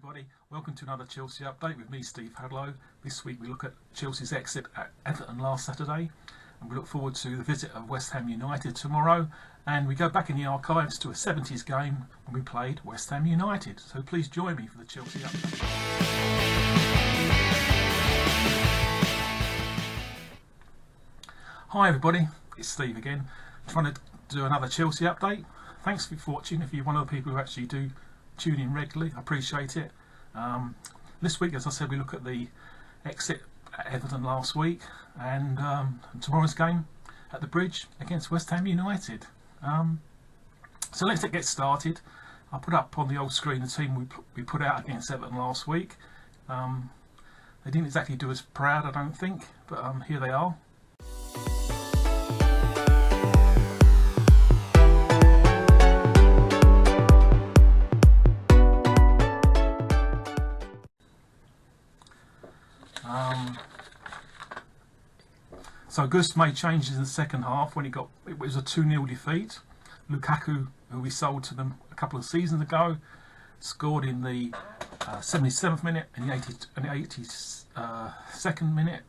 everybody, welcome to another Chelsea update with me, Steve Hadlow. This week we look at Chelsea's exit at Everton last Saturday, and we look forward to the visit of West Ham United tomorrow, and we go back in the archives to a 70s game when we played West Ham United. So please join me for the Chelsea update. Hi everybody, it's Steve again, trying to do another Chelsea update. Thanks for watching. If you're one of the people who actually do tune in regularly, I appreciate it. This week, as I said, we look at the exit at Everton last week, and tomorrow's game at the Bridge against West Ham United. So let's get started. I put up on the old screen the team we put out against Everton last week. They didn't exactly do us proud, I don't think, but here they are. So Gus made changes in the second half when it was a 2-0 defeat. Lukaku, who we sold to them a couple of seasons ago, scored in the 77th minute and the 82nd minute.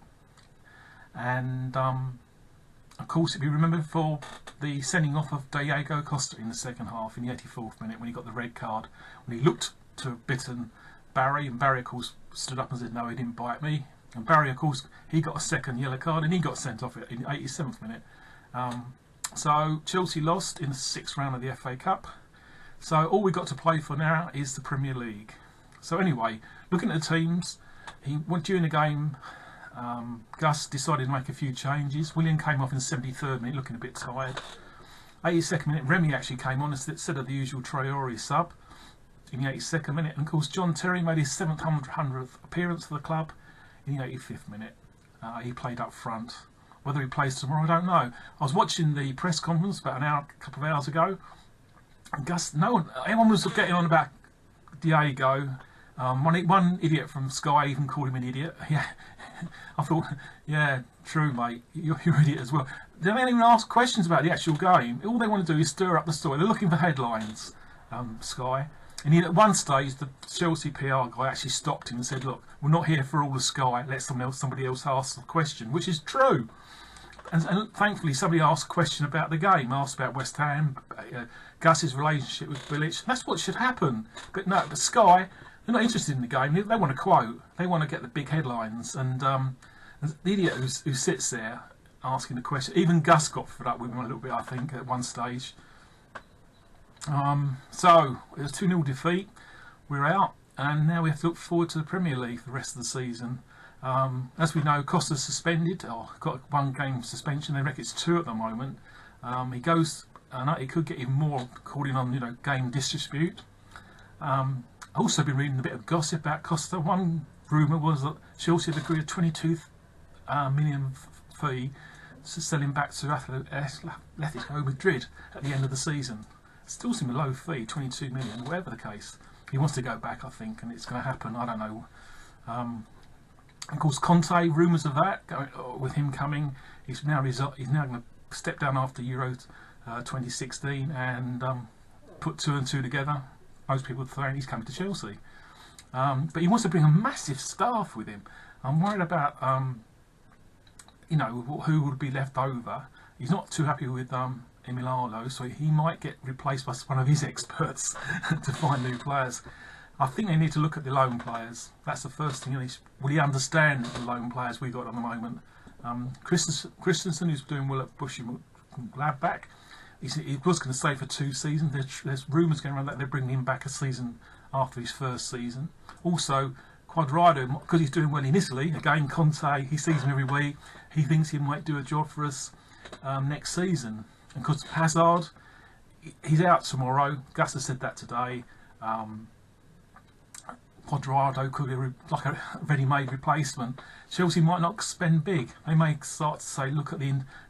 And of course, if you remember, for the sending off of Diego Costa in the second half in the 84th minute when he got the red card, when he looked to have bitten Barry, and Barry of course stood up and said, "No, he didn't bite me." And Barry, of course, he got a second yellow card and he got sent off in the 87th minute. So Chelsea lost in the 6th round of the FA Cup. So all we've got to play for now is the Premier League. So anyway, looking at the teams, during the game, Gus decided to make a few changes. Willian came off in the 73rd minute, looking a bit tired. 82nd minute, Remy actually came on instead of the usual Traore sub in the 82nd minute. And of course, John Terry made his 700th appearance for the club in the 85th minute. He played up front. Whether he plays tomorrow, I don't know. I was watching the press conference about a couple of hours ago, and Gus, everyone was getting on about Diego. One idiot from Sky even called him an idiot. Yeah, I thought, yeah, true, mate. You're an idiot as well. They don't even ask questions about the actual game. All they want to do is stir up the story. They're looking for headlines, Sky. And at one stage, the Chelsea PR guy actually stopped him and said, "Look, we're not here for all the Sky. Let somebody else ask the question," which is true. And thankfully, somebody asked a question about the game, asked about West Ham, Gus's relationship with Bilic. That's what should happen. But no, the Sky, they're not interested in the game. They want to quote. They want to get the big headlines. And the idiot who sits there asking the question, even Gus got fed up with him a little bit, I think, at one stage. So it was a 2-0 defeat. We're out, and now we have to look forward to the Premier League for the rest of the season. As we know, Costa's suspended, or got one game suspension. They reckon it's 2 at the moment. He goes, and it could get even more according on game disrepute. I've also been reading a bit of gossip about Costa. One rumour was that Chelsea had agreed a 22 million fee to sell him back to Atletico Madrid at the end of the season. Still seems a low fee, 22 million, whatever the case. He wants to go back, I think, and it's going to happen. I don't know. Of course, Conte, rumours of that, with him coming. He's now going to step down after Euro 2016 and put 2 and 2 together. Most people are saying he's coming to Chelsea. But he wants to bring a massive staff with him. I'm worried about, who would be left over. He's not too happy with Emiliano, so he might get replaced by one of his experts to find new players. I think they need to look at the loan players. That's the first thing. Will he understand the loan players we got at the moment? Christensen, who's doing well at Gladbach, he was going to stay for 2 seasons. There's rumours going around that they're bringing him back a season after his first season. Also, Quadrado, because he's doing well in Italy, again, Conte, he sees him every week. He thinks he might do a job for us next season. And because Hazard, he's out tomorrow. Gus has said that today. Quadrado could be like a ready-made replacement. Chelsea might not spend big. They may start to say, look at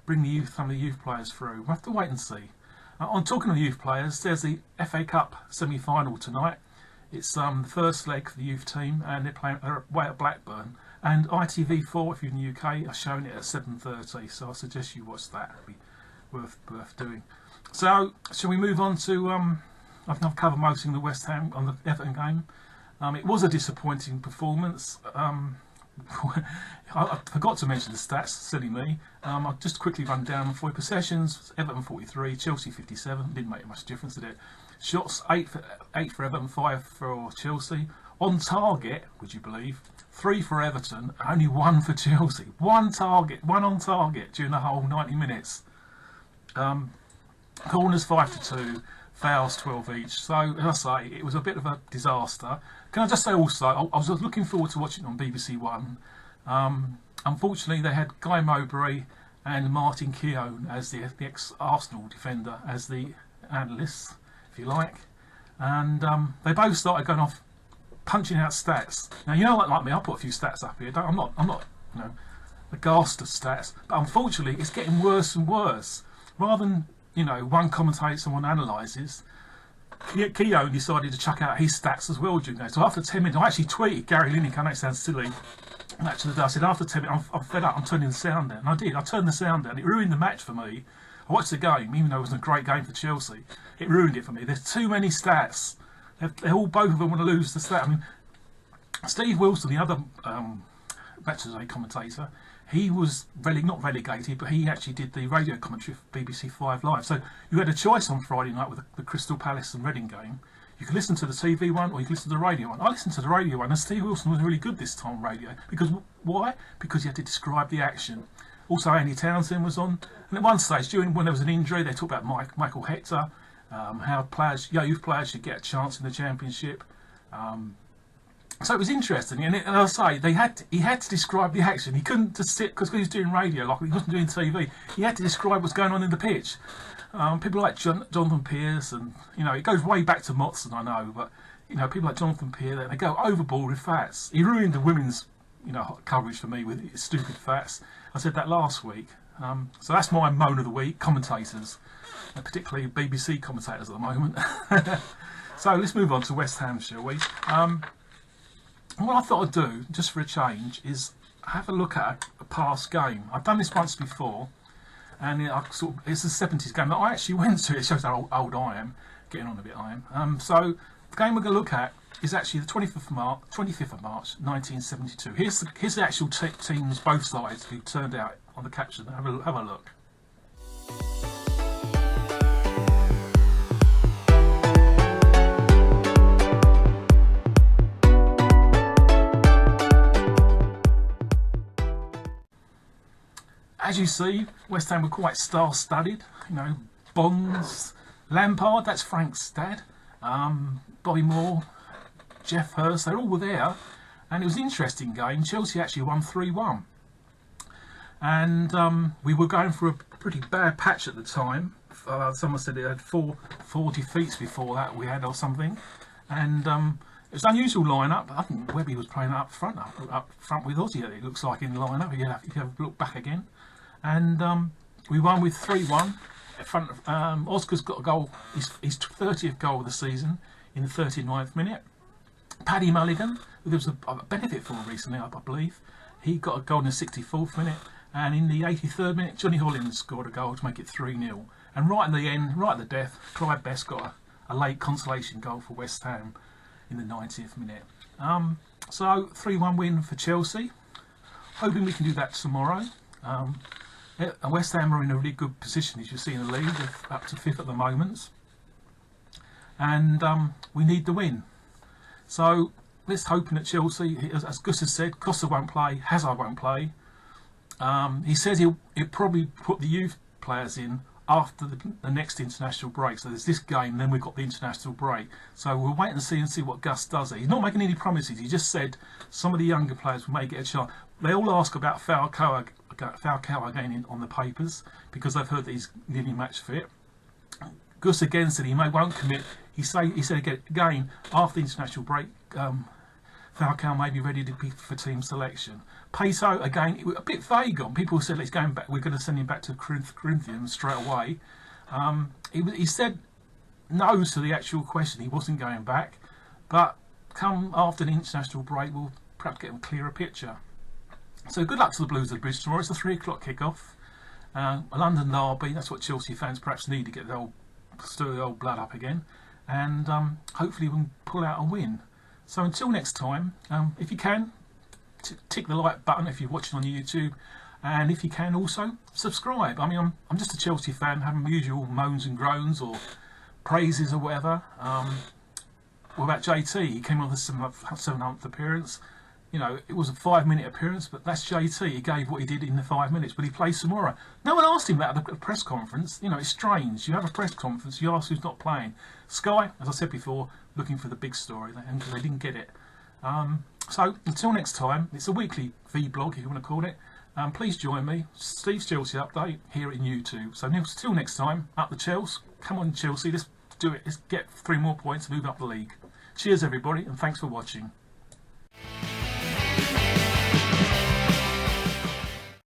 bring some of the youth players through. We'll have to wait and see. On talking of the youth players, there's the FA Cup semi-final tonight. It's the first leg for the youth team, and they're away at Blackburn. And ITV4, if you're in the UK, are showing it at 7:30. So I suggest you watch that. It'll be worth doing. So shall we move on to I've covered most in the West Ham on the Everton game. It was a disappointing performance. I forgot to mention the stats, silly me. I'll just quickly run down 40 possessions. Everton 43, Chelsea 57. Didn't make much difference, did it? Shots 8 for Everton, 5 for Chelsea. On target, would you believe? 3 for Everton, only 1 for Chelsea. One on target during the whole 90 minutes. Corners 5 to 2, fouls 12 each. So, as I say, it was a bit of a disaster. Can I just say also, I was looking forward to watching it on BBC One. Unfortunately, they had Guy Mowbray and Martin Keown as the ex-Arsenal defender as the analysts, if you like. And they both started going off punching out stats. Now, you know, like me, I put a few stats up here. I'm not, you know, aghast of stats. But unfortunately, it's getting worse and worse. Rather than, you know, one commentates and one analyses, Keown decided to chuck out his stats as well during that. So after 10 minutes, I actually tweeted Gary Lineker, I know it sounds silly. Actually, I said, after 10 minutes, I'm fed up, I'm turning the sound down. And I did, I turned the sound down. It ruined the match for me. I watched the game, even though it wasn't a great game for Chelsea. It ruined it for me. There's too many stats. Both of them want to lose the stat. I mean, Steve Wilson, the other Match Day commentator, he was not relegated, but he actually did the radio commentary for BBC 5 Live. So you had a choice on Friday night with the Crystal Palace and Reading game. You could listen to the TV one or you could listen to the radio one. I listened to the radio one, and Steve Wilson was really good this time on radio. Because why? Because he had to describe the action. Also, Andy Townsend was on, and at one stage, when there was an injury, they talked about Michael Hector, how youth players should get a chance in the Championship. So it was interesting, and as I say, he had to describe the action. He couldn't just sit, because he was doing radio, like he wasn't doing TV. He had to describe what's going on in the pitch. People like Jonathan Pearce, and you know, it goes way back to Motson, I know, but you know, people like Jonathan Pearce, they go overboard with facts. He ruined the women's, you know, coverage for me with his stupid facts. I said that last week. So that's my moan of the week. Commentators, particularly BBC commentators at the moment. So let's move on to West Ham, shall we? What I thought I'd do, just for a change, is have a look at a past game. I've done this once before, and it's a 70s game that I actually went to. It shows how old I am, getting on a bit I am. So the game we're going to look at is actually the 25th of March 1972. Here's the actual teams, both sides, who turned out on the caption. Have a look. As you see, West Ham were quite star-studded. You know, Bonds, Lampard, that's Frank's dad, Bobby Moore, Jeff Hurst, they all were there. And it was an interesting game. Chelsea actually won 3-1. And we were going for a pretty bad patch at the time. Someone said it had four defeats before that we had or something. And it was an unusual lineup. I think Webby was playing up front with Ozzy, it looks like, in the lineup, if you have a look back again. And we won with 3-1. Oscar's got a goal, his 30th goal of the season in the 39th minute. Paddy Mulligan, who there was a benefit for recently, I believe, he got a goal in the 64th minute. And in the 83rd minute, Johnny Hollins scored a goal to make it 3-0. And right in the end, right at the death, Clive Best got a late consolation goal for West Ham in the 90th minute. So 3-1 win for Chelsea. Hoping we can do that tomorrow. West Ham are in a really good position, as you see in the league, up to 5th at the moment. And we need the win. So let's hope that Chelsea, as Gus has said, Costa won't play, Hazard won't play. He says he'll probably put the youth players in after the next international break. So there's this game, then we've got the international break. So we'll wait and see what Gus does there. He's not making any promises. He just said some of the younger players may get a chance. They all ask about Falcao again on the papers because they've heard that he's nearly match fit. Gus again said he won't commit. He said again after the international break, Falcao may be ready to be for team selection. Peso again, a bit vague on. People said he's going back. We're going to send him back to Corinthians straight away. He said no to the actual question. He wasn't going back, but come after the international break, we'll perhaps get a clearer picture. So good luck to the Blues at the Bridge tomorrow. It's a 3 o'clock kick-off. A London derby. That's what Chelsea fans perhaps need to stir the old blood up again, and hopefully we can pull out a win. So until next time, if you can, tick the like button if you're watching on YouTube, and if you can also subscribe. I mean, I'm just a Chelsea fan, having my usual moans and groans or praises or whatever. What about JT? He came on the 7th appearance. You know, it was a 5-minute appearance, but that's JT. He gave what he did in the 5 minutes, but he plays tomorrow. No one asked him that at the press conference. You know, it's strange. You have a press conference, you ask who's not playing. Sky, as I said before, looking for the big story, and they didn't get it. So until next time, it's a weekly vlog, if you want to call it. Please join me, Steve's Chelsea Update, here in YouTube. So until next time, up the Chelsea. Come on, Chelsea, let's do it. Let's get 3 more points, move up the league. Cheers, everybody, and thanks for watching.